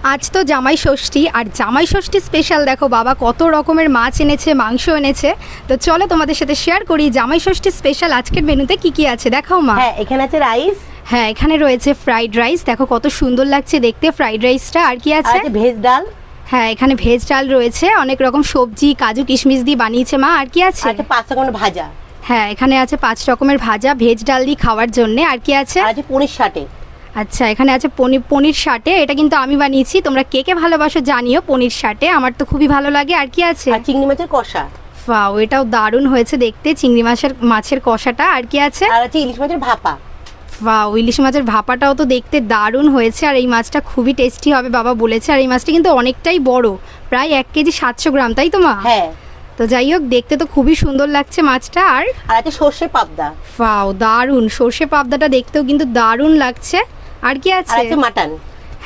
আজ তো জামাই ষষ্ঠী, আর জামাই ষষ্ঠী স্পেশাল দেখো বাবা কত রকমের মাছ এনেছে, মাংস এনেছে। তো চলো তোমাদের সাথে শেয়ার করি জামাই ষষ্ঠী স্পেশাল আজকের মেনুতে কি কি আছে। দেখাও মা। হ্যাঁ, এখানে আছে রাইস। হ্যাঁ, এখানে রয়েছে ফ্রাইড রাইস, দেখো কত সুন্দর লাগছে দেখতে ফ্রাইড রাইসটা। আর কি আছে? ভেজ ডাল। হ্যাঁ, এখানে ভেজ ডাল রয়েছে, অনেক রকম সবজি কাজু কিশমিশ দিয়ে বানিয়েছে মা। আর কি আছে? 5 রকমের ভাজা। হ্যাঁ, এখানে আছে 5 রকমের ভাজা ভেজ ডাল দিয়ে খাওয়ার জন্য। আর কি আছে? পনির সাটে। আচ্ছা, এখানে আছে পনির সাটে, এটা কিন্তু আমি বানিয়েছি। তোমরা কে কে ভালোবাসো জানিও পনির সাটে, আমার তো খুবই ভালো লাগে। আর কি আছে? চিংড়ি মাছের কষা। ওয়াও, এটাও দারুণ হয়েছে দেখতে চিংড়ি মাছের কষাটা। আর কি আছে? ইলিশ মাছের ভাপা। ওয়াও, ইলিশ মাছের ভাপাটাও তো দেখতে দারুণ হয়েছে, আর এই মাছটা খুবই টেস্টি হবে বাবা বলেছে। আর এই মাছটা কিন্তু অনেকটাই বড়, প্রায় 1 কেজি 700 গ্রাম, তাই তো মা? হ্যাঁ। তো যাই হোক, দেখতে তো খুবই সুন্দর লাগছে মাছটা। আর আছে সর্ষে পাবদা। ওয়াও, দারুণ সর্ষে পাবদাটা দেখতেও কিন্তু দারুণ লাগছে। আর কি আছে? মাটন।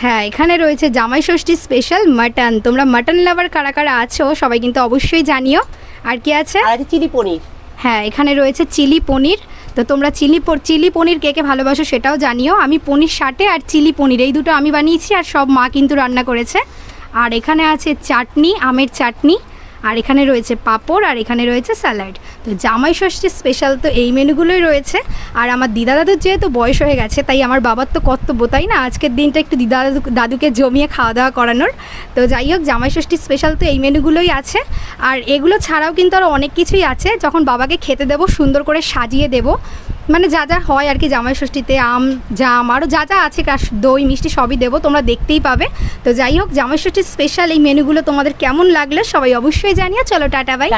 হ্যাঁ, এখানে রয়েছে জামাই ষষ্ঠী স্পেশাল মাটন। তোমরা মাটন লাভার কারা কারা আছো সবাই কিন্তু অবশ্যই জানিও। আর কি আছে? চিলি পনির। হ্যাঁ, এখানে রয়েছে চিলি পনির। তো তোমরা চিলি পনির কে কে ভালোবাসো সেটাও জানিও। আমি পনির সাটে আর চিলি পনির এই দুটো আমি বানিয়েছি, আর সব মা কিন্তু রান্না করেছে। আর এখানে আছে চাটনি, আমের চাটনি। আর এখানে রয়েছে পাঁপড়, আর এখানে রয়েছে স্যালাড। তো জামাই ষষ্ঠী স্পেশাল তো এই মেনুগুলোই রয়েছে। আর আমার দিদা দাদুর যেহেতু বয়স হয়ে গেছে, তাই আমার বাবার তো কর্তব্য, তাই না, আজকের দিনটা একটু দিদা দাদুকে জমিয়ে খাওয়া দাওয়া করানোর। তো যাই হোক, জামাই ষষ্ঠী স্পেশাল তো এই মেনুগুলোই আছে। আর এগুলো ছাড়াও কিন্তু আরও অনেক কিছুই আছে। যখন বাবাকে খেতে দেবো সুন্দর করে সাজিয়ে দেবো, মানে যা যা হয় আর কি জামাই ষষ্ঠীতে, আম জাম আরও যা যা আছে, দই মিষ্টি সবই দেবো, তোমরা দেখতেই পাবে। তো যাই হোক, জামাই ষষ্ঠীর স্পেশাল এই মেনুগুলো তোমাদের কেমন লাগলো সবাই অবশ্যই জানিয়ে। চলো টাটা বাই।